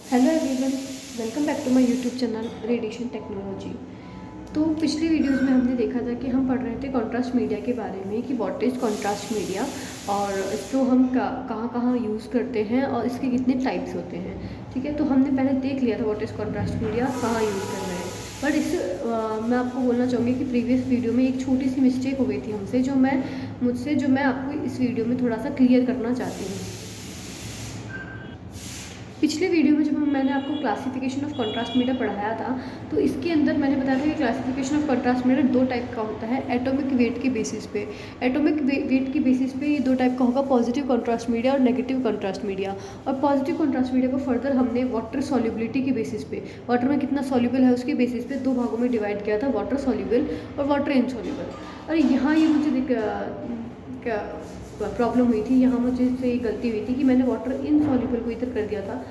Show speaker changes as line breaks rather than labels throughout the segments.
Hello everyone, welcome back to my YouTube channel radiation technology. तो पिछली videos में हमने देखा था कि हम पढ़ रहे थे कॉन्ट्रास्ट मीडिया के बारे में कि व्हाट इज़ कॉन्ट्रास्ट मीडिया और इसको हम कहाँ कहाँ यूज़ करते हैं और इसके कितने टाइप्स होते हैं। ठीक है, तो हमने पहले देख लिया था व्हाट इज़ कॉन्ट्रास्ट मीडिया, कहाँ यूज़ कर रहे हैं। बट मैं आपको बोलना चाहूँगी कि प्रीवियस वीडियो में एक छोटी सी मिस्टेक हो गई थी हमसे, जो मैं आपको इस वीडियो में थोड़ा सा क्लियर करना चाहती हूँ। पिछले वीडियो में जब मैंने आपको क्लासिफिकेशन ऑफ कॉन्ट्रास्ट मीडिया पढ़ाया था, तो इसके अंदर मैंने बताया था कि क्लासिफिकेशन ऑफ कॉन्ट्रास्ट मीडिया दो टाइप का होता है एटॉमिक वेट के बेसिस पे। एटॉमिक वेट के बेसिस पे ये दो टाइप का होगा, पॉजिटिव कॉन्ट्रास्ट मीडिया और नेगेटिव कॉन्ट्रास्ट मीडिया। और पॉजिटिव कॉन्ट्रास्ट मीडिया को फर्दर हमने वाटर सॉल्युबिलिटी के बेसिस पे, वाटर में कितना सॉल्युबल है उसके बेसिस पे दो भागों में डिवाइड किया था, वाटर सॉल्युबल और वाटर इनसॉल्युबल। और यहाँ ये मुझे क्या प्रॉब्लम हुई थी, यहाँ मुझे से ये गलती हुई थी कि मैंने वाटर इनसॉल्युबल को इधर कर दिया था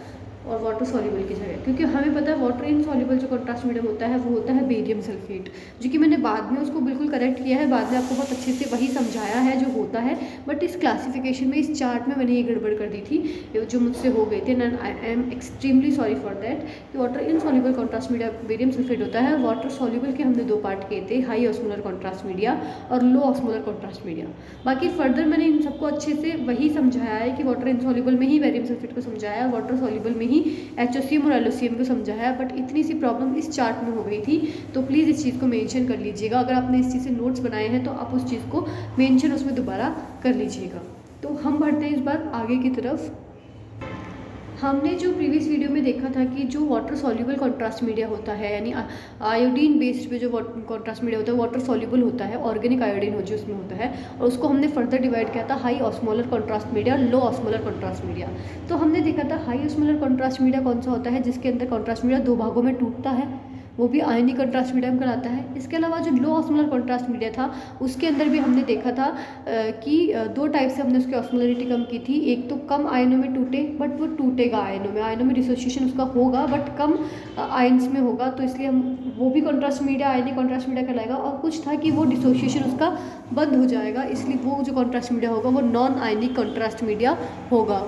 और वाटर सॉल्युबल की जगह, क्योंकि हमें पता है वाटर इनसॉल्युबल जो कॉन्ट्रास्ट मीडियम होता है वो होता है बेरियम सल्फेट, जो कि मैंने बाद में उसको बिल्कुल करेक्ट किया है, बाद में आपको बहुत अच्छे से वही समझाया है जो होता है। बट इस क्लासिफिकेशन में, इस चार्ट में मैंने ये गड़बड़ कर दी थी जो मुझसे हो गई थी, and I am extremely sorry for that. कि water insoluble contrast media barium sulphate होता है, वाटर सॉल्युबल के हमने दो पार्ट किए थे, हाई ऑस्मोलर कॉन्ट्रास्ट मीडिया और लो ऑस्मोलर कॉन्ट्रास्ट मीडिया। बाकी फर्दर मैंने इन सबको अच्छे से वही समझाया है कि वाटर इनसॉल्युबल में ही बेरियम सल्फेट को समझाया है, वाटर सॉल्युबल में ही HCl और LCl को समझाया है। बट इतनी सी प्रॉब्लम इस चार्ट में हो गई थी, तो प्लीज़ इस चीज़ को मेंशन कर लीजिएगा। अगर आपने इस चीज़ से नोट्स बनाए हैं तो आप उस चीज़ को मेंशन उसमें दोबारा कर लीजिएगा। तो हम बढ़ते हैं इस बार आगे की तरफ। हमने जो प्रीवियस वीडियो में देखा था कि जो वाटर सॉल्युबल कॉन्ट्रास्ट मीडिया होता है, यानी आयोडीन बेस्ड पे जो कॉन्ट्रास्ट मीडिया होता है वाटर सॉल्युबल होता है, ऑर्गेनिक आयोडीन हो जो उसमें होता है, और उसको हमने फर्दर डिवाइड किया था हाई ऑस्मोलर कॉन्ट्रास्ट मीडिया, लो ऑस्मोलर कॉन्ट्रास्ट मीडिया। तो हमने देखा था हाई ऑस्मोलर कॉन्ट्रास्ट मीडिया कौन सा होता है, जिसके अंदर कॉन्ट्रास्ट मीडिया दो भागों में टूटता है, वो भी आयनिक कॉन्ट्रास्ट मीडियम कहलाता है। इसके अलावा जो लो ऑस्मोलर कॉन्ट्रास्ट मीडिया था उसके अंदर भी हमने देखा था कि दो टाइप से हमने उसकी ऑस्मोलरिटी कम की थी। एक तो कम आयनों में टूटे, बट वो टूटेगा आयनों में डिसोसिएशन उसका होगा बट कम आयन्स में होगा, तो इसलिए हम वो भी कॉन्ट्रास्ट मीडिया आयनिक कॉन्ट्रास्ट मीडिया कहलाएगा। और कुछ था कि वो डिसोसिएशन उसका बंद हो जाएगा, इसलिए वो जो कॉन्ट्रास्ट मीडिया होगा वो नॉन आयनिक कॉन्ट्रास्ट मीडिया होगा।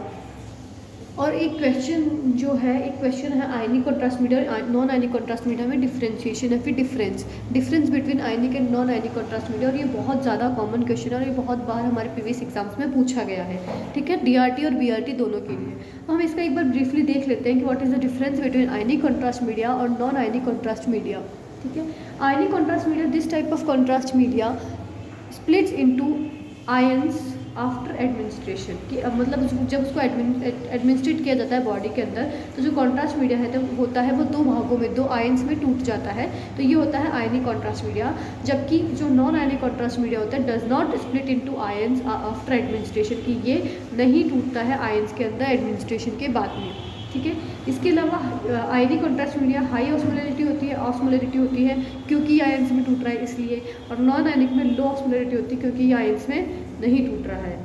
और एक क्वेश्चन है आयनिक कॉन्ट्रास्ट मीडिया और नॉन आयनिक कॉन्ट्रास्ट मीडिया में डिफरेंशिएशन है, फिर difference between ionic and non ionic contrast media. और ये बहुत ज़्यादा कॉमन क्वेश्चन है और ये बहुत बार हमारे प्रीवियस एग्जाम्स में पूछा गया है। ठीक है, DRT और BRT दोनों के लिए। तो हम इसका एक बार ब्रीफली देख लेते हैं कि what is the difference between ionic contrast media और नॉन आयनिक कॉन्ट्रास्ट मीडिया। ठीक है, ionic contrast media, this type of contrast media splits into ions after administration, कि अब मतलब जब उसको एडमिनिस्ट्रेट किया जाता है बॉडी के अंदर, तो जो कॉन्ट्रास्ट मीडिया है होता है वो दो भागों में, दो आयंस में टूट जाता है, तो ये होता है आयनिक कॉन्ट्रास्ट मीडिया। जबकि जो नॉन आयनिक कॉन्ट्रास्ट मीडिया होता है does not split into ions after administration, कि ये नहीं टूटता है आयंस के अंदर एडमिनिस्ट्रेशन के बाद में। ठीक है, इसके अलावा ionic contrast media high osmolarity होती है क्योंकि ये आयंस में टूट रहा है इसलिए, और नॉन आयनिक में लो ऑस्मोलरिटी होती है क्योंकि ये आयंस में नहीं टूट रहा है।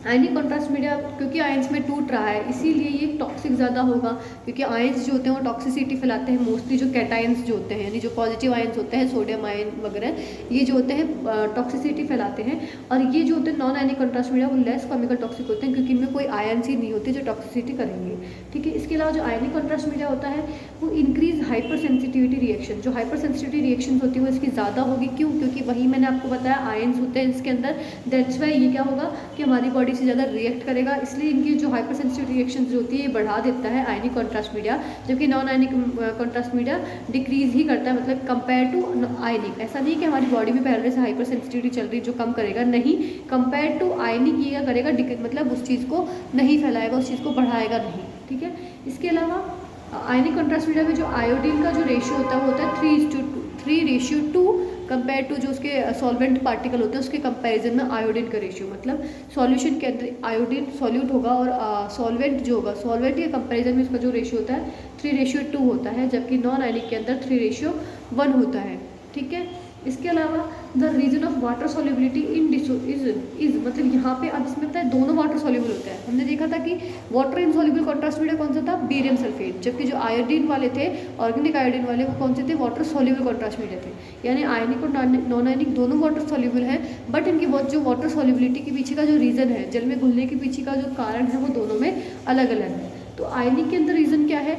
आयनिक कॉन्ट्रास्ट मीडिया क्योंकि आयंस में टूट रहा है इसीलिए ये टॉक्सिक ज़्यादा होगा, क्योंकि आयंस जो होते हैं वो टॉक्सिसिटी फैलाते हैं। मोस्टली जो कैटायंस जो होते हैं, यानी जो पॉजिटिव आयंस होते हैं, सोडियम आयन वगैरह, ये जो होते हैं टॉक्सिसिटी फैलाते हैं। और ये जो होते हैं नॉन आयनिक कॉन्ट्रास्ट मीडिया वो लेस केमिकल टॉक्सिक होते हैं, क्योंकि इनमें कोई आयंस ही नहीं होते जो टॉक्सिसिटी करेंगे। ठीक है, इसके अलावा जो आयनिक कॉन्ट्रास्ट मीडिया होता है वो इंक्रीज हाइपर सेंसिटिविटी रिएक्शन, जो हाइपर सेंसिटिविटी रिएक्शन होती है वो इसकी ज़्यादा होगी। क्यों? क्योंकि वही मैंने आपको बताया आयंस होते हैं इसके अंदर, दैट्स वाई ये क्या होगा कि हमारी बॉडी से ज़्यादा रिएक्ट करेगा, इसलिए इनकी जो हाइपर सेंसिटिव रिएक्शंस जो होती है ये बढ़ा देता है आयनिक कॉन्ट्रास्ट मीडिया। जबकि non ionic contrast media decrease ही करता है, मतलब कंपेयर टू आयनिक। ऐसा नहीं कि हमारी बॉडी में पहले से हाइपर सेंसिटिविटी चल रही जो कम करेगा, नहीं, कंपेयर टू आयनिक ये क्या करेगा, मतलब उस चीज़ को नहीं फैलाएगा, उस चीज़ को बढ़ाएगा नहीं। ठीक है, इसके अलावा आयनिक कॉन्ट्रास्ट मीडिया में जो आयोडीन का जो रेशियो होता है वो होता है 3:2 कंपेयर टू जो उसके सॉल्वेंट पार्टिकल होते हैं उसके कंपैरिजन में आयोडीन का रेशियो, मतलब सॉल्यूशन के अंदर आयोडीन सॉल्यूट होगा और सॉल्वेंट जो होगा, सॉल्वेंट के कंपैरिजन में इसका जो रेशियो होता है 3:2 होता है, जबकि नॉन आयनिक के अंदर 3:1 होता है। ठीक है, इसके अलावा the reason of water solubility in is मतलब यहाँ पे अब इसमें पता है दोनों वाटर सॉल्युबल होता है। हमने देखा था कि वाटर इनसॉल्युबल कॉन्ट्रास्ट मीडिया कौन सा था, बेरियम सल्फेट, जबकि जो आयोडीन वाले थे, ऑर्गेनिक आयोडीन वाले, वो कौन से थे, वाटर सॉल्युबल कॉन्ट्रास्ट मीडिया थे। यानी आयनिक और नॉन आयनिक दोनों वाटर सॉल्युबल है, बट इनकी जो वाटर सॉल्युबिलिटी के पीछे का जो रीज़न है, जल में घुलने के पीछे का जो कारण है, वो दोनों में अलग अलग है। तो आयनिक के अंदर रीज़न क्या है,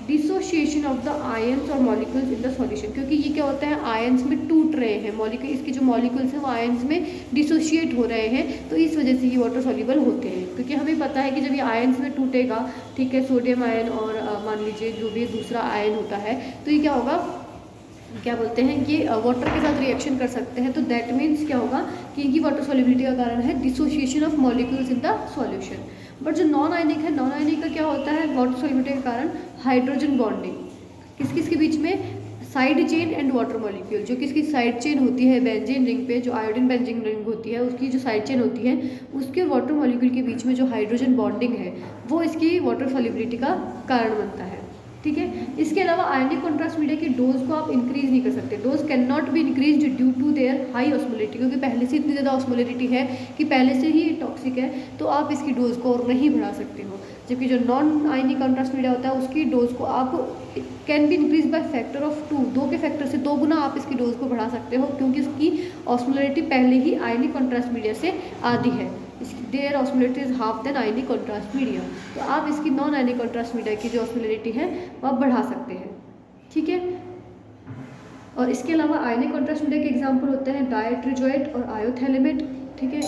डिसोशिएशन ऑफ द आयंस और मॉलिक्यूल्स इन द सॉल्यूशन, क्योंकि ये क्या होता है आयंस में टूट रहे हैं, मॉलिक्यूल इसके जो मॉलिक्यूल्स हैं वो आयंस में डिसोशिएट हो रहे हैं, तो इस वजह से ये वाटर सॉल्युबल होते हैं। क्योंकि हमें पता है कि जब ये आयंस में टूटेगा, ठीक है, सोडियम आयन और मान लीजिए जो भी दूसरा आयन होता है, तो ये क्या होगा, क्या बोलते हैं, ये वाटर के साथ रिएक्शन कर सकते हैं। तो दैट मीन्स क्या होगा कि इनकी वाटर सॉल्युबिलिटी का कारण है dissociation of molecules in the solution. But जो नॉन आयनिक है, नॉन आयनिक का क्या होता है वाटर सॉल्युबिलिटी के कारण हाइड्रोजन बॉन्डिंग किस किस के बीच में, side chain and water molecule, जो किसकी साइड चेन होती है बेंजीन रिंग पे, जो आयोडीन बेंजीन रिंग होती है उसकी जो साइड चेन होती है उसके वाटर मॉलिक्यूल के बीच में जो हाइड्रोजन बॉन्डिंग है वो इसकी वाटर सॉल्युबिलिटी का कारण बनता है। ठीक है, इसके अलावा आयनिक कॉन्ट्रास्ट मीडिया की डोज को आप इंक्रीज नहीं कर सकते, dose can not be increase due to their high osmolarity, क्योंकि पहले से इतनी ज़्यादा ऑस्मोलरिटी है कि पहले से ही टॉक्सिक है, तो आप इसकी डोज को और नहीं बढ़ा सकते हो। जबकि जो नॉन आयनिक कॉन्ट्रास्ट मीडिया होता है उसकी डोज को आप can be increase by factor of 2, 2 के फैक्टर से 2 गुना आप इसकी डोज को बढ़ा सकते हो, क्योंकि इसकी ऑस्मोलरिटी पहले ही आयनिक कॉन्ट्रास्ट मीडिया से आधी है, their osmolarity is half than ionic contrast media, तो आप इसकी नॉन आयनिक कॉन्ट्रास्ट मीडिया की जो ऑस्मोलरिटी है वो आप बढ़ा सकते हैं। ठीक है, और इसके अलावा आयनिक कॉन्ट्रास्ट मीडिया के एग्जांपल होते हैं डायट्रिजोएट और आयोथैलेमेट। ठीक है,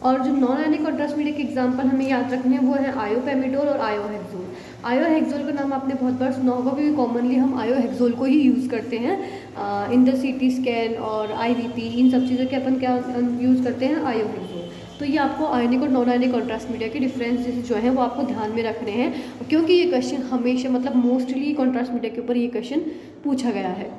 और जो नॉन आयनिक कॉन्ट्रास्ट मीडिया के एग्जांपल हमें याद रखने हैं वो है आयोपेमिडोल और आयोहेक्सोल। आयोहेक्सोल का नाम आपने बहुत बार सुना होगा, क्योंकि कॉमनली हम आयोहेक्सोल को ही यूज़ करते हैं इन द सीटी स्कैन और आईवीपी, इन सब चीज़ों के अपन क्या यूज़ करते हैं आयोहेक्सोल। तो ये आपको आयनिक और नॉन आयनिक कॉन्ट्रास्ट मीडिया के डिफरेंसेस जो है वो आपको ध्यान में रखने हैं, क्योंकि ये क्वेश्चन हमेशा मतलब मोस्टली कॉन्ट्रास्ट मीडिया के ऊपर ये क्वेश्चन पूछा गया है।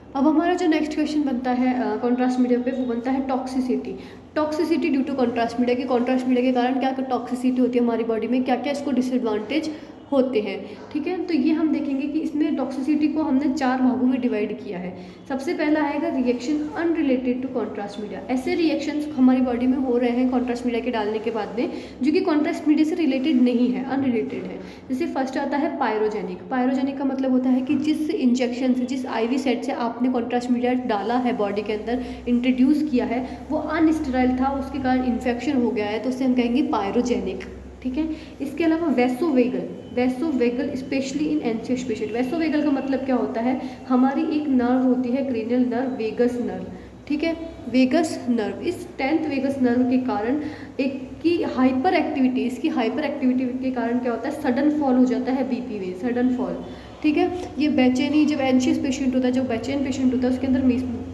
अब हमारा जो नेक्स्ट क्वेश्चन बनता है कॉन्ट्रास्ट मीडिया पे वो बनता है toxicity. Toxicity due to contrast media, की कॉन्ट्रास्ट मीडिया के कारण क्या टॉक्सिसिटी होती है हमारी बॉडी में, क्या क्या इसको डिसएडवांटेज होते हैं। ठीक है, तो ये हम देखेंगे कि इसमें टॉक्सिसिटी को हमने 4 भागों में डिवाइड किया है। सबसे पहला आएगा reaction unrelated to contrast media, ऐसे रिएक्शंस हमारी बॉडी में हो रहे हैं कॉन्ट्रास्ट मीडिया के डालने के बाद में जो कि कॉन्ट्रास्ट मीडिया से रिलेटेड नहीं है, अनरिलेटेड है। जैसे फर्स्ट आता है पायरोजेनिक। पायरोजेनिक का मतलब होता है कि जिस इंजेक्शन से, जिस आईवी सेट से आपने कॉन्ट्रास्ट मीडिया डाला है बॉडी के अंदर, इंट्रोड्यूस किया है, वो अनस्टेराइल था, उसके कारण इन्फेक्शन हो गया है, तो उसे हम कहेंगे पायरोजेनिक। ठीक है, इसके अलावा vasovagal, vasovagal specially in anxious patient. Vasovagal का मतलब क्या होता है, हमारी एक नर्व होती है क्रेनियल नर्व, वेगस नर्व। ठीक है, वेगस नर्व, इस 10th वेगस नर्व के कारण एक की हाइपर एक्टिविटी, इसकी हाइपर एक्टिविटी के कारण क्या होता है, सडन फॉल हो जाता है बीपी में, सडन फॉल। ठीक है, ये बेचैनी, जब एंशियस पेशेंट होता है, जो बेचैन पेशेंट होता है उसके अंदर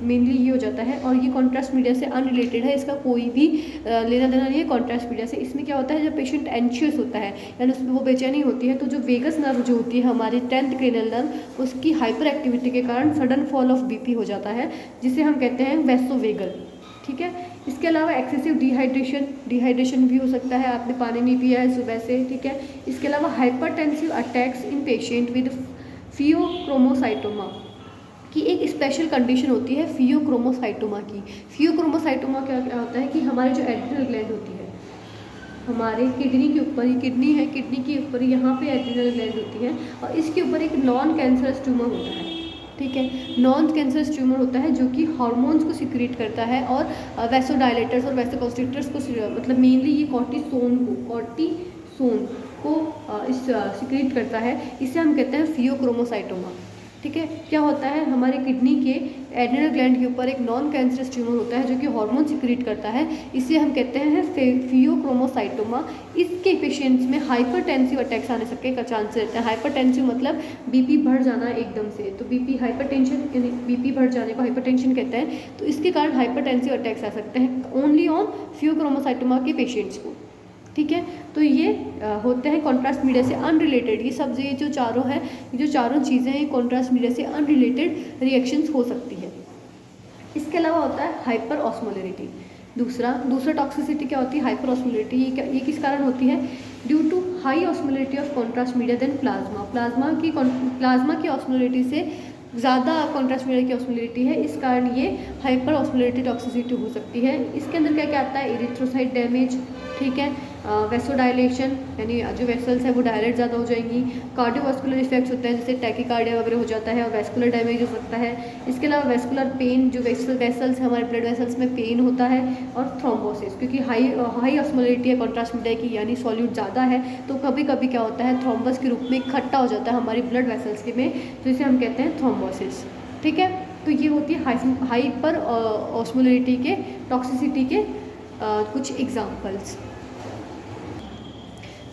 मेनली ये हो जाता है, और ये कॉन्ट्रास्ट मीडिया से अनरिलेटेड है, इसका कोई भी लेना देना नहीं है कॉन्ट्रास्ट मीडिया से। इसमें क्या होता है, जब पेशेंट एंशियस होता है यानी उसमें वो बेचैनी होती है, तो जो वेगस नर्व जो होती है हमारी 10th क्रेनियल नर्व, उसकी हाइपर एक्टिविटी के कारण सडन फॉल ऑफ बीपी हो जाता है, जिसे हम कहते हैं वैसोवेगल। ठीक है, इसके अलावा एक्सेसिव डिहाइड्रेशन, डिहाइड्रेशन भी हो सकता है, आपने पानी नहीं पिया है सुबह से। ठीक है, इसके अलावा hypertensive attacks in patient with phaeochromocytoma की एक स्पेशल कंडीशन होती है फियोक्रोमोसाइटोमा की। फियोक्रोमोसाइटोमा क्या होता है कि हमारे जो एड्रिनल ग्लैंड होती है हमारे किडनी के ऊपर, ही किडनी है, किडनी के ऊपर यहाँ पे एड्रिनल ग्लैंड होती है, और इसके ऊपर एक नॉन कैंसरस ट्यूमर होता है। ठीक है, नॉन कैंसरस ट्यूमर होता है जो कि हार्मोन्स को सिक्रीट करता है, और वैसोडायलेटर्स और वैसोकॉन्स्ट्रिक्टर्स को, मतलब मेनली ये कॉर्टिसोन को सिक्रीट करता है, इसे हम कहते हैं फियोक्रोमोसाइटोमा। ठीक है, क्या होता है, हमारे किडनी के एड्रिनल ग्लैंड के ऊपर एक नॉन कैंसरस ट्यूमर होता है जो कि हार्मोन सिक्रीट करता है, इसे हम कहते हैं फियोक्रोमोसाइटोमा। इसके पेशेंट्स में हाइपरटेंसिव अटैक्स आने के चांस रहते हैं। हाइपरटेंसिव मतलब बीपी बढ़ जाना एकदम से, तो बीपी हाइपरटेंशन, यानी बीपी बढ़ जाने को हाइपरटेंशन कहते हैं, तो इसके कारण हाइपरटेंसिव अटैक्स आ सकते हैं ओनली ऑन फियोक्रोमोसाइटोमा के पेशेंट्स को। ठीक है, तो ये होते हैं कॉन्ट्रास्ट मीडिया से अनरिलेटेड। ये सब ये जो चारों हैं, जो चारों चीज़ें हैं, कॉन्ट्रास्ट मीडिया से अनरिलेटेड रिएक्शंस हो सकती है। इसके अलावा होता है हाइपर ऑस्मोलरिटी। दूसरा टॉक्सिसिटी क्या होती है, हाइपर ऑस्मोलरिटी। ये किस कारण होती है, due to high osmolarity of contrast media than plasma. Plasma की ऑस्मोलरिटी से ज़्यादा कॉन्ट्रास्ट मीडिया की ऑस्मोलरिटी है, इस कारण ये हाइपर ऑस्मोलरिटी टॉक्सिसिटी हो सकती है। इसके अंदर क्या क्या आता है, इरिथ्रोसाइट डैमेज, ठीक है, वेसोडाइलेशन यानी जो वेसल्स है वो डायलेट ज़्यादा हो जाएंगी। कार्डियोवास्कुलर इफेक्ट्स होते हैं जैसे टैकीकार्डिया वगैरह हो जाता है और वेस्कुलर डैमेज हो सकता है। इसके अलावा वेस्कुलर पेन, जो वेसल्स है हमारे ब्लड वेसल्स में पेन होता है। और थ्रोम्बोसिस, क्योंकि हाई ऑस्मोलिटी है कॉन्ट्रास्ट मीडिया की यानी सॉल्यूट ज़्यादा है, तो कभी कभी क्या होता है थ्रोम्बस के रूप में इकट्ठा हो जाता है हमारी ब्लड वेसल्स के में, तो इसे हम कहते हैं थ्रोम्बोसिस। ठीक है, तो ये होती है हाइपर ऑस्मोलिटी के टॉक्सिसिटी के कुछ एग्जाम्पल्स।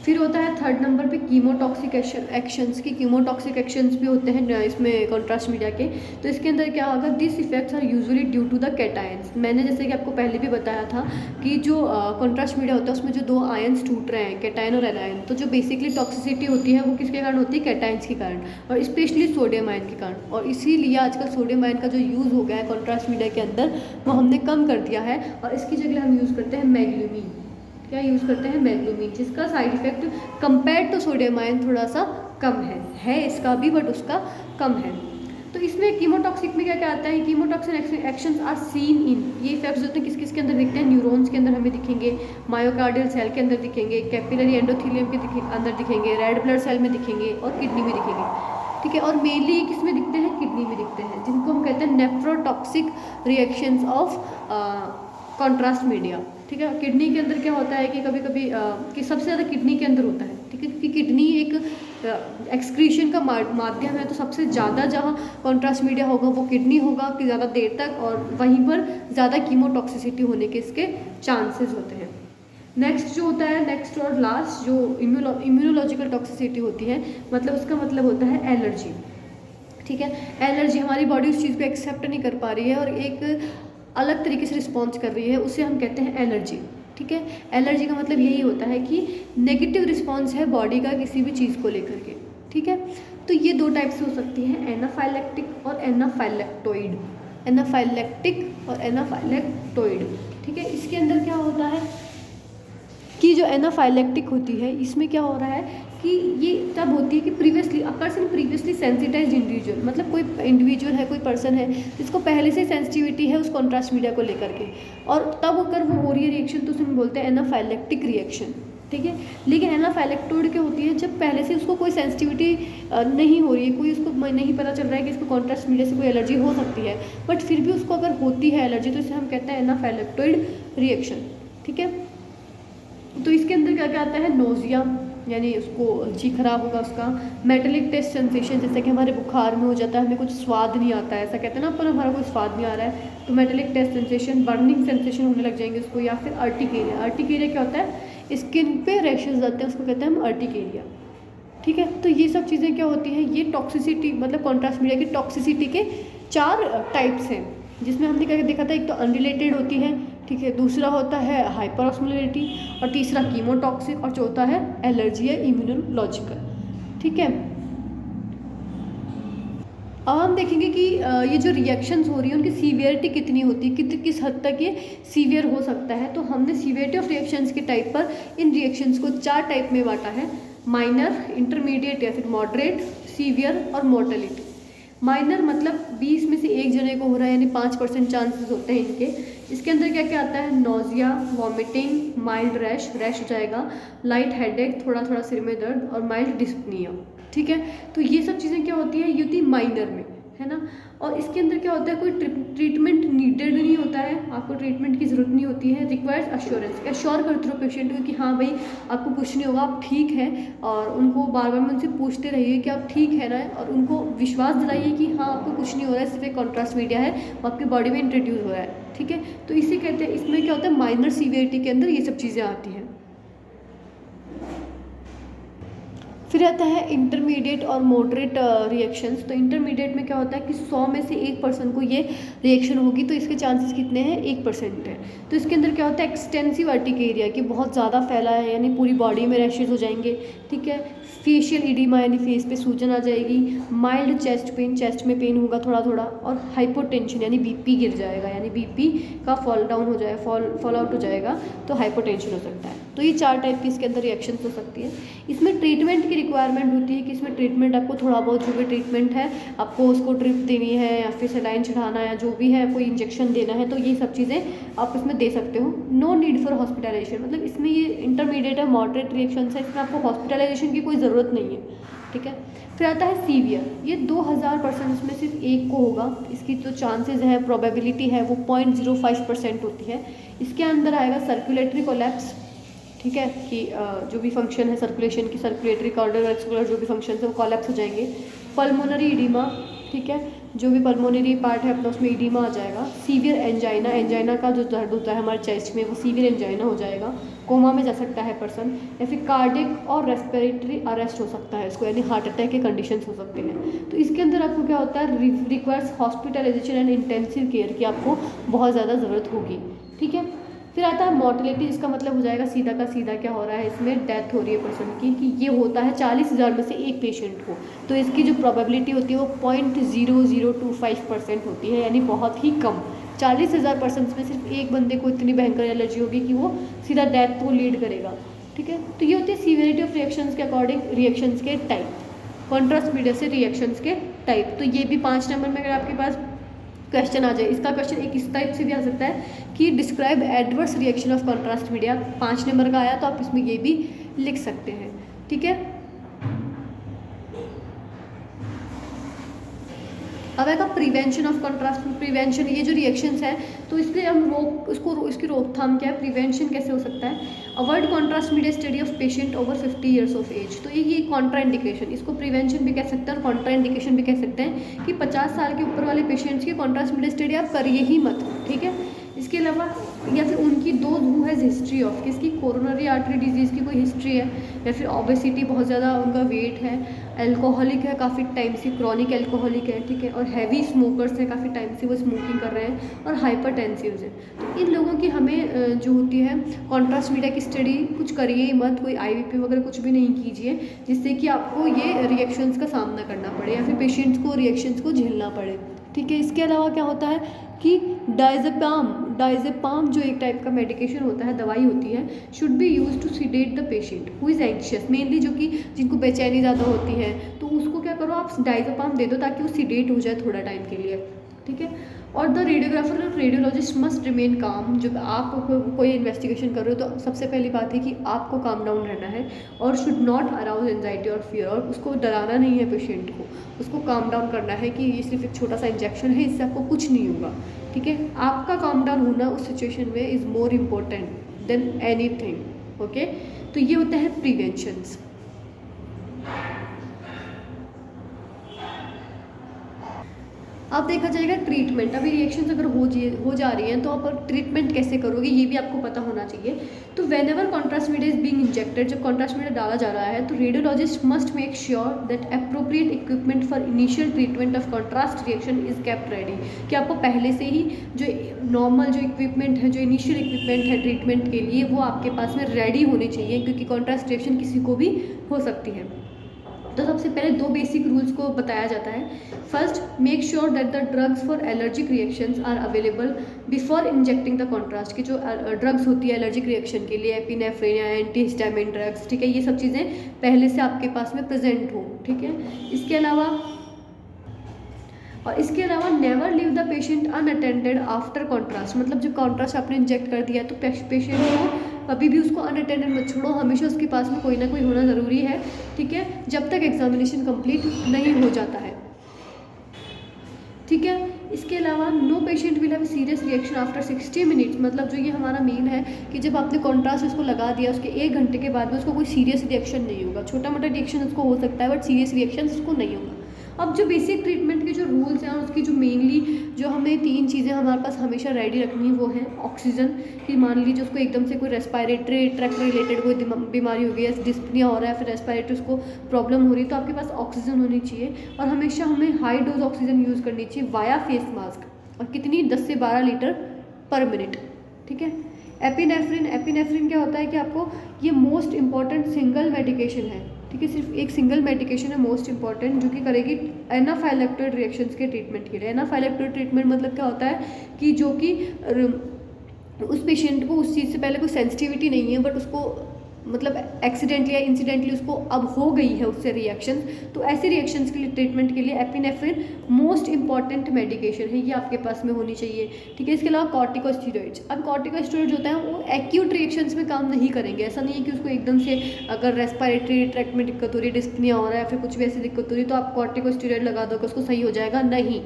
फिर होता है थर्ड नंबर पे कीमोटॉक्सिक एक्शंस की। कीमोटॉक्सिक एक्शंस भी होते हैं इसमें कॉन्ट्रास्ट मीडिया के। तो इसके अंदर क्या होगा, this effects are usually due to the cations. मैंने जैसे कि आपको पहले भी बताया था कि जो कॉन्ट्रास्ट मीडिया होता है उसमें जो दो आयंस टूट रहे हैं, कैटायन और एनायन, तो जो बेसिकली टॉक्सिसिटी होती है वो किसके कारण होती है, कैटायंस के कारण, और स्पेशली सोडियम आयन के कारण। और इसीलिए आजकल सोडियम आयन का जो यूज़ हो गया है कॉन्ट्रास्ट मीडिया के अंदर वो हमने कम कर दिया है, और इसकी जगह हम यूज़ करते हैं मैग्लूमीन। क्या यूज़ करते हैं, मैग्लूमीन, जिसका side effect compare to sodium ion थोड़ा सा कम है इसका भी, बट उसका कम है। तो इसमें कीमोटॉक्सिक में क्या क्या आता है, कीमोटॉक्सिक एक्शंस आर सीन इन, ये इफेक्ट्स होते हैं किस किस के अंदर दिखते हैं, न्यूरॉन्स के अंदर हमें दिखेंगे, मायोकार्डियल सेल के अंदर दिखेंगे, कैपिलरी एंडोथेलियम के अंदर दिखेंगे, रेड ब्लड सेल में दिखेंगे और किडनी में दिखेंगे। ठीक है, और मेनली किस में दिखते हैं, किडनी में दिखते हैं, जिनको हम कहते हैं nephrotoxic reactions of contrast media. ठीक है, किडनी के अंदर क्या होता है कि कभी कभी कि सबसे ज़्यादा किडनी के अंदर होता है। ठीक है, क्योंकि किडनी एक एक्सक्रीशन का माध्यम है, तो सबसे ज़्यादा जहाँ कॉन्ट्रास्ट मीडिया होगा वो किडनी होगा कि ज़्यादा देर तक, और वहीं पर ज़्यादा कीमोटॉक्सिसिटी होने के इसके चांसेस होते हैं। नेक्स्ट जो होता है, नेक्स्ट और लास्ट जो इम्यूनोलॉजिकल टॉक्सिसिटी होती है, मतलब उसका मतलब होता है एलर्जी। ठीक है, एलर्जी, हमारी बॉडी उस चीज़ को एक्सेप्ट नहीं कर पा रही है और एक अलग तरीके से रिस्पॉन्स कर रही है, उसे हम कहते हैं एलर्जी। ठीक है, एलर्जी का मतलब यही होता है कि नेगेटिव रिस्पॉन्स है बॉडी का किसी भी चीज़ को लेकर के। ठीक है, तो ये दो टाइप से हो सकती है, एनाफाइलेक्टिक और एनाफाइलेक्टोइड। एनाफाइलेक्टिक और एनाफाइलेक्टोइड। ठीक है, इसके अंदर क्या होता है कि जो एनाफाइलेक्टिक होती है इसमें क्या हो रहा है कि ये तब होती है कि प्रीवियसली सेंसिटाइज्ड इंडिविजुअल, मतलब कोई इंडिविजुअल है, कोई पर्सन है जिसको पहले से सेंसिटिविटी है उस कॉन्ट्रास्ट मीडिया को लेकर के, और तब अगर वो हो रही है रिएक्शन तो उसे बोलते हैं एनाफाइलेक्टिक रिएक्शन। ठीक है, लेकिन एनाफाइलेक्टोइड क्या होती है, जब पहले से उसको कोई सेंसिटिविटी नहीं हो रही है, कोई उसको नहीं पता चल रहा है कि इसको कॉन्ट्रास्ट मीडिया से कोई एलर्जी हो सकती है, बट फिर भी उसको अगर होती है एलर्जी, तो इसे हम कहते हैं एनाफाइलेक्टोइड रिएक्शन। ठीक है, तो इसके अंदर क्या क्या आता है, नोजिया यानी उसको जी खराब होगा उसका, मेटेलिक टेस्ट सेंसेशन, जैसे कि हमारे बुखार में हो जाता है, हमें कुछ स्वाद नहीं आता है, ऐसा कहते हैं ना, पर हमारा कोई स्वाद नहीं आ रहा है, तो metallic taste sensation, burning sensation होने लग जाएंगे उसको, या फिर अर्टिकेरिया। अर्टिकेरिया क्या होता है, स्किन पे रैशेज आते हैं, उसको कहते हैं हम अर्टिकेरिया। ठीक है, तो ये सब चीज़ें क्या होती हैं, ये टॉक्सिसिटी मतलब कॉन्ट्रास्ट मीडिया की टॉक्सिसिटी के 4 टाइप्स हैं, जिसमें हमने क्या देखा था, एक तो अनरिलेटेड होती है, ठीक है, दूसरा होता है हाइपर ऑस्मोलिटी, और तीसरा कीमोटॉक्सिक, और चौथा है एलर्जी या इम्यूनोलॉजिकल। ठीक है, अब हम देखेंगे कि ये जो रिएक्शंस हो रही है उनकी सीवियरिटी कितनी होती है, किस हद तक ये सीवियर हो सकता है। तो हमने सीवियरिटी ऑफ रिएक्शंस के टाइप पर इन रिएक्शंस को 4 टाइप में बांटा है, माइनर, इंटरमीडिएट या फिर मॉडरेट, सीवियर और मोर्टेलिटी। माइनर मतलब 20 में से एक जने को हो रहा है, यानी 5% चांसेस होते हैं इनके। इसके अंदर क्या क्या आता है, नोजिया, वॉमिटिंग, माइल्ड रैश हो जाएगा, लाइट हेडेक, थोड़ा थोड़ा सिर में दर्द, और माइल्ड डिस्पनिया। ठीक है, तो ये सब चीज़ें क्या होती है, ये होती माइनर में, है ना। और इसके अंदर क्या होता है, कोई ट्रीटमेंट नीडेड नहीं होता है, आपको ट्रीटमेंट की ज़रूरत नहीं होती है। रिक्वायर्स अश्योरेंस, एश्योर करते रहो पेशेंट को कि हाँ भाई आपको कुछ नहीं होगा, आप ठीक हैं, और उनको बार बार में उनसे पूछते रहिए कि आप ठीक है ना, और उनको विश्वास दिलाइए कि हाँ आपको कुछ नहीं हो रहा है, सिर्फ एक कॉन्ट्रास्ट मीडिया है, वो आपकी बॉडी में इंट्रोड्यूस हो रहा है। ठीक है, तो इसे कहते हैं, इसमें क्या होता है, माइनर सीवियरिटी के अंदर ये सब चीज़ें आती हैं। फिर आता है इंटरमीडिएट और मॉडरेट रिएक्शंस। तो इंटरमीडिएट में क्या होता है कि 100 में से 1% को ये रिएक्शन होगी, तो इसके चांसेस कितने हैं, 1% है। तो इसके अंदर क्या होता है, एक्सटेंसिव अर्टिकेरिया, कि बहुत ज़्यादा फैला है, यानी पूरी बॉडी में रैशेज हो जाएंगे। ठीक है, फेशियल इडिमा यानी फेस पे सूजन आ जाएगी, माइल्ड चेस्ट पेन, चेस्ट में पेन होगा थोड़ा थोड़ा, और हाइपोटेंशन यानी बीपी गिर जाएगा, यानी बीपी का फॉल डाउन हो जाएगा, फॉल आउट हो जाएगा, तो हाइपोटेंशन हो सकता है। तो ये 4 टाइप की इसके अंदर रिएक्शंस हो सकती है। इसमें ट्रीटमेंट की रिक्वायरमेंट होती है कि इसमें ट्रीटमेंट आपको थोड़ा बहुत जो भी ट्रीटमेंट है आपको उसको ड्रिप देनी है या फिर सेलाइन चढ़ाना या जो भी है कोई इंजेक्शन देना है, तो ये सब चीज़ें आप इसमें दे सकते हो। नो नीड फॉर हॉस्पिटलाइजेशन, मतलब इसमें ये इंटरमीडिएट है, मॉडरेट रिएक्शंस है, इसमें आपको हॉस्पिटलाइजेशन की कोई ज़रूरत नहीं है, ठीक है। फिर आता है सीवियर, ये 2000% में सिर्फ एक को होगा, इसकी जो चांसेस है, प्रोबेबिलिटी है वो 0.05% होती है। इसके अंदर आएगा सर्कुलेटरी कोलैप्स, ठीक है, कि जो भी फंक्शन है सर्कुलेशन की, सर्कुलेटरी कार्डियोवैस्कुलर जो भी फंक्शन है वो कोलैप्स हो जाएंगे। पल्मोनरी इडीमा, ठीक है, जो भी पल्मोनरी पार्ट है अपना उसमें इडीमा आ जाएगा। सीवियर एंजाइना, एंजाइना का जो दर्द होता है हमारे चेस्ट में वो सीवियर एंजाइना हो जाएगा। कोमा में जा सकता है पर्सन, या फिर कार्डिक और रेस्पिरेटरी अरेस्ट हो सकता है इसको, यानी हार्ट अटैक के कंडीशंस हो सकते हैं। तो इसके अंदर आपको क्या होता है, requires hospitalisation and intensive care की आपको बहुत ज़्यादा ज़रूरत होगी, ठीक है। फिर आता है मोर्टेलिटी, जिसका मतलब हो जाएगा सीधा का सीधा क्या हो रहा है, इसमें डेथ हो रही है पर्सन की, कि ये होता है 40,000 में से एक पेशेंट को, तो इसकी जो प्रोबेबिलिटी होती है वो 0.0025% होती है, यानी बहुत ही कम। 40,000 पर्सन में सिर्फ एक बंदे को इतनी भयंकर एलर्जी होगी कि वो सीधा डेथ को लीड करेगा, ठीक है। तो ये होती है सीवियरिटी ऑफ रिएक्शंस के अकॉर्डिंग रिएक्शंस के टाइप, कॉन्ट्रास्ट मीडिया से रिएक्शंस के टाइप। तो ये भी 5 नंबर में अगर आपके पास क्वेश्चन आ जाए, इसका क्वेश्चन एक इस टाइप से भी आ सकता है कि describe adverse reaction of contrast media, 5 number का आया तो आप इसमें ये भी लिख सकते हैं, ठीक है। अब आएगा प्रिवेंशन ऑफ कॉन्ट्रास्ट। प्रिवेंशन, ये जो रिएक्शंस है तो इसलिए हम इसकी रोकथाम क्या है, प्रिवेंशन कैसे हो सकता है। Avoid contrast media study of patient over 50 years of age, तो ये कॉन्ट्राइंडिकेशन, इसको प्रिवेंशन भी कह सकते हैं और कॉन्ट्राइंडिकेशन भी कह सकते हैं कि 50 साल के ऊपर वाले पेशेंट्स की कॉन्ट्रास्ट मीडिया स्टडी आप करिए ही मत, ठीक है। इसके अलावा या फिर उनकी हु हैज़ हिस्ट्री ऑफ, किसकी कोरोनरी आर्टरी डिजीज़ की कोई हिस्ट्री है, या फिर ओबेसिटी बहुत ज़्यादा उनका वेट है, अल्कोहलिक है काफ़ी टाइम से, क्रॉनिक अल्कोहलिक है, ठीक है, और हैवी स्मोकर्स है, काफ़ी टाइम से वो स्मोकिंग कर रहे हैं, और हाइपरटेंसिव है। तो इन लोगों की हमें जो होती है कॉन्ट्रास्ट मीडिया की स्टडी कुछ करिए ही मत, कोई IVP वगैरह कुछ भी नहीं कीजिए जिससे कि आपको ये रिएक्शंस का सामना करना पड़े या फिर पेशेंट्स को रिएक्शंस को झेलना पड़े, ठीक है। इसके अलावा क्या होता है कि डायजेपाम जो एक टाइप का मेडिकेशन होता है, दवाई होती है, should be use to sedate the patient who is anxious, mainly जो कि जिनको बेचैनी ज़्यादा होती है, तो उसको क्या करो आप डायजेपाम दे दो ताकि वो सीडेट हो जाए थोड़ा टाइम के लिए, ठीक है। और द रेडियोग्राफर और रेडियोलॉजिस्ट मस्ट रिमेन काम, जब आप कोई इन्वेस्टिगेशन कर रहे हो तो सबसे पहली बात है कि आपको काम डाउन रहना है और शुड नॉट अराउज एंजाइटी और फियर, और उसको डराना नहीं है पेशेंट को, उसको काम डाउन करना है कि ये सिर्फ एक छोटा सा इंजेक्शन है, इससे आपको कुछ नहीं होगा, ठीक है। आपका काम डाउन होना उस सिचुएशन में is more important than anything, okay. तो ये होता है प्रिवेंशंस। अब देखा जाएगा ट्रीटमेंट। अभी रिएक्शंस अगर हो जा रही हैं तो आप ट्रीटमेंट कैसे करोगे ये भी आपको पता होना चाहिए। तो when ever contrast media is being injected, जब कॉन्ट्रास्ट मीडिया डाला जा रहा है तो radiologist must make sure that appropriate equipment for initial treatment of contrast reaction is kept ready, कि आपको पहले से ही जो नॉर्मल जो इक्विपमेंट है, जो इनिशियल इक्विपमेंट है ट्रीटमेंट के लिए, वो आपके पास में रेडी होनी चाहिए, क्योंकि कॉन्ट्रास्ट रिएक्शन किसी को भी हो सकती है। तो सबसे पहले 2 बेसिक रूल्स को बताया जाता है। First, make sure that the drugs for allergic reactions are available before injecting the contrast, की जो ड्रग्स होती है एलर्जिक रिएक्शन के लिए, एपिनेफ्रिन या एंटीहिस्टामिन ड्रग्स, ठीक है, ये सब चीज़ें पहले से आपके पास में प्रेजेंट हो, ठीक है। इसके अलावा never leave the patient unattended after contrast, मतलब जब कॉन्ट्रास्ट आपने इंजेक्ट कर दिया तो पेशेंट को कभी भी उसको अनअटेंडेड मत छोड़ो, हमेशा उसके पास में कोई ना कोई होना ज़रूरी है, ठीक है, जब तक एग्जामिनेशन कंप्लीट नहीं हो जाता है, ठीक है। इसके अलावा no patient will have serious reaction after 60 minutes, मतलब जो ये हमारा मेन है कि जब आपने कॉन्ट्रास्ट उसको लगा दिया उसके 1 घंटे के बाद में उसको कोई सीरियस रिएक्शन नहीं होगा। छोटा मोटा रिएक्शन उसको हो सकता है बट सीरियस रिएक्शन उसको नहीं होगा। अब जो बेसिक ट्रीटमेंट के जो रूल्स हैं और उसकी जो मेनली जो हमें 3 चीज़ें हमारे पास हमेशा रेडी रखनी है वो है ऑक्सीजन, कि मान लीजिए उसको एकदम से कोई रेस्पिरेटरी ट्रैक रिलेटेड कोई बीमारी हो गई है, डिस्पनिया हो रहा है, फिर रेस्पिरेटरी उसको प्रॉब्लम हो रही है, तो आपके पास ऑक्सीजन होनी चाहिए और हमेशा हमें हाई डोज ऑक्सीजन यूज़ करनी चाहिए वाया फेस मास्क, और कितनी 10 से 12 लीटर पर मिनट, ठीक है। एपिनेफ्रिन क्या होता है कि आपको ये मोस्ट इंपॉर्टेंट सिंगल मेडिकेशन है, ठीक है, सिर्फ एक सिंगल मेडिकेशन है मोस्ट इंपॉर्टेंट, जो कि करेगी एनाफाइलेक्टोइड रिएक्शंस के ट्रीटमेंट के लिए। एनाफाइलेक्टोइड ट्रीटमेंट मतलब क्या होता है कि जो कि उस पेशेंट को उस चीज़ से पहले कोई सेंसिटिविटी नहीं है बट उसको मतलब एक्सीडेंटली या इंसिडेंटली उसको अब हो गई है उससे रिएक्शन, तो ऐसे रिएक्शंस के लिए ट्रीटमेंट के लिए एपिनेफ्रिन मोस्ट इंपॉर्टेंट मेडिकेशन है, ये आपके पास में होनी चाहिए। ठीक है, इसके अलावा कॉर्टिकोस्टेरॉइड्स। अब कॉर्टिकोस्टेरॉइड्स होते हैं वो एक्यूट रिएक्शंस में काम नहीं करेंगे। ऐसा नहीं है कि उसको एकदम से अगर रेस्पिरेटरी ट्रैक्ट में दिक्कत हो रही है, डिस्पनिया हो रहा है या फिर कुछ भी ऐसी दिक्कत हो रही है तो आप कॉर्टिकोस्टेरॉइड लगा दो कि उसको सही हो जाएगा, नहीं।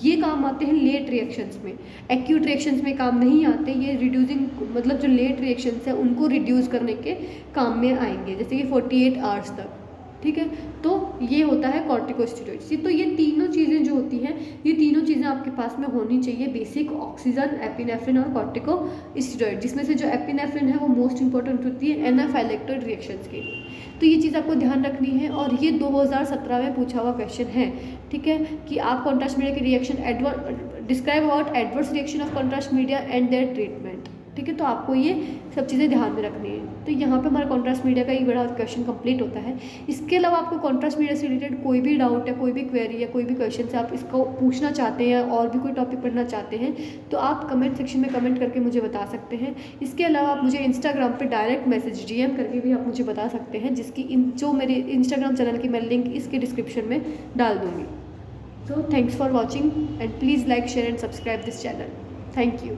ये काम आते हैं लेट रिएक्शंस में, एक्यूट रिएक्शंस में काम नहीं आते। ये रिड्यूसिंग मतलब जो लेट रिएक्शंस हैं उनको रिड्यूस करने के काम में आएंगे, जैसे कि 48 आवर्स तक। ठीक है, तो ये होता है कॉर्टिकोस्टेरॉइड्स। तो ये तीनों चीज़ें जो होती हैं, ये तीनों चीज़ें आपके पास में होनी चाहिए, बेसिक ऑक्सीजन, एपिनेफ्रिन और कॉर्टिकोस्टेरॉइड, जिसमें से जो एपिनेफ्रिन है वो मोस्ट इंपॉर्टेंट होती है एनाफाइलेक्टेड रिएक्शंस के लिए। तो ये चीज़ आपको ध्यान रखनी है, और ये 2017 में पूछा हुआ क्वेश्चन है। ठीक है, कि आप कॉन्ट्रास्ट मीडिया के reaction describe about adverse reaction of contrast media and their treatment. ठीक है, तो आपको ये सब चीज़ें ध्यान में रखनी है। तो यहाँ पे हमारा कॉन्ट्रास्ट मीडिया का एक बड़ा क्वेश्चन कंप्लीट होता है। इसके अलावा आपको कॉन्ट्रास्ट मीडिया से रिलेटेड कोई भी डाउट या कोई भी क्वेरी या कोई भी क्वेश्चन से आप इसको पूछना चाहते हैं और भी कोई टॉपिक पढ़ना चाहते हैं तो आप कमेंट सेक्शन में कमेंट करके मुझे बता सकते हैं। इसके अलावा आप मुझे इंस्टाग्राम पर डायरेक्ट मैसेज DM करके भी आप मुझे बता सकते हैं, जिसकी जो मेरे इंस्टाग्राम चैनल की मैं लिंक इसके डिस्क्रिप्शन में डाल दूँगी। So thanks for watching and please like, share and subscribe this channel. Thank you.